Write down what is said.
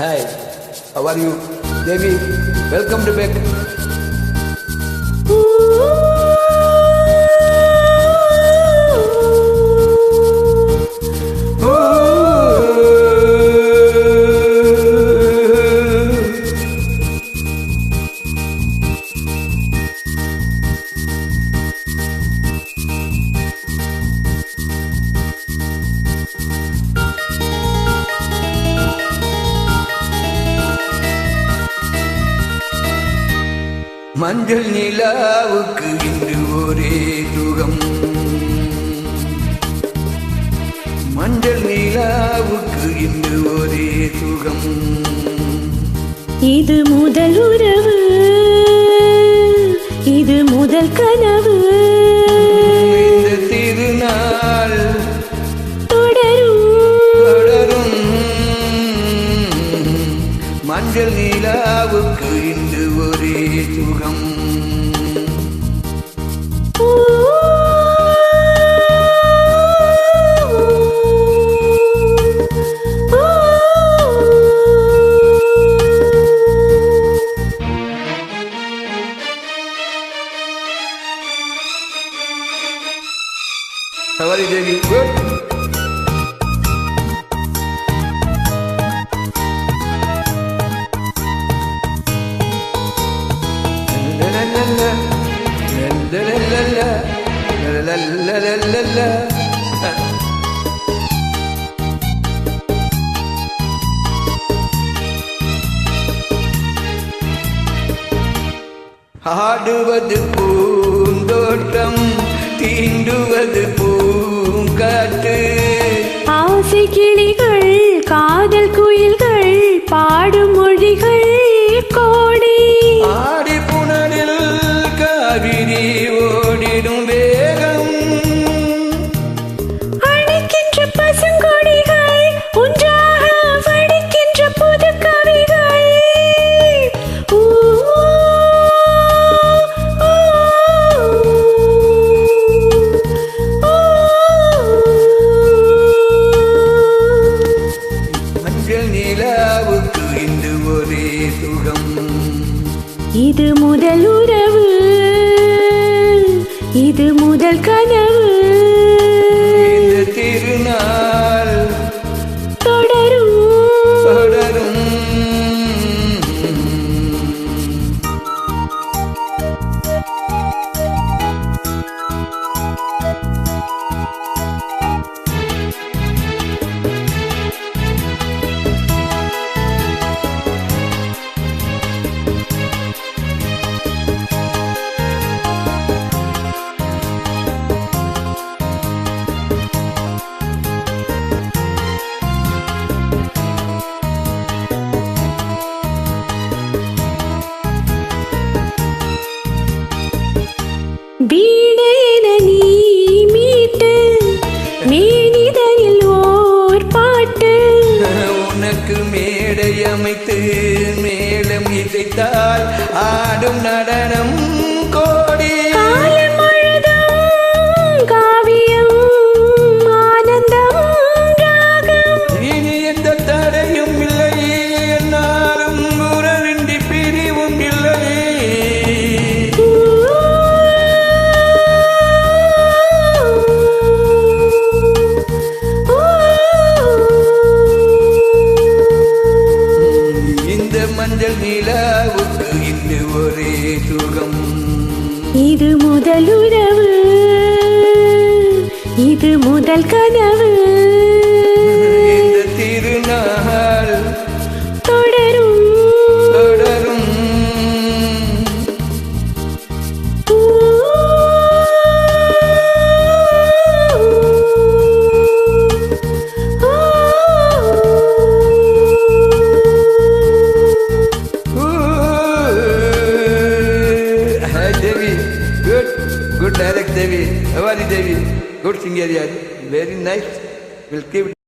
Hi, how are you? Devi, welcome to back. மஞ்சள் நிலாவுக்கு இன்று ஒரே சுகம், மஞ்சள் நிலாவுக்கு இன்று ஒரே சுகம். இது முதல் உறவு, இது முதல் கனவு. இந்த திருநாள் தொடரும் தொடரும். மஞ்சள் நிலாவுக்கு இன்று ஒரே சுகம். How are you, Devi? Good. ஆடுவது பூந்தோட்டம், தீண்டுவது பூங்காற்று. ஆசை கிளிகள், காதல் குயில்கள், பாடும் மொழிகள் கோடி. ஆடி புனலில் காவிரி ஓடிடும் வேகம். அழைக்கின்ற பசுங்கொடிகள், ஒன்றாக வடிக்கின்ற புது கவிகள். மஞ்சள் நிலாவுக்கு இன்று ஒரே சுகம். இது முதல் உறவு, இது முதல் கனவு. இந்த திருநாள் தொடரும் தொடரும். வீணேன நீ மீட்டு, மேனிதனில் ஓர் பாட்டு. உனக்கு மேடை அமைத்து மேலம் இசைத்தால் ஆடும் நடனம் கோடி. காலம் முழுதும் காவியம், ஆனந்தம் ராகம். இனி எந்த தடையும் இல்லை, என்னாலும் உறவின்றி பிரிவும் இல்லை. இந்த மஞ்சள் நிலாவுக்கு இன்று ஒரே சுகம். இது முதல் உறவு, இது முதல் கனவு. இந்த திருநாள் தொடரும் தொடரும். Devi, good direct Devi. How are you, Devi? Good singer, yeah. Very nice. We'll keep it.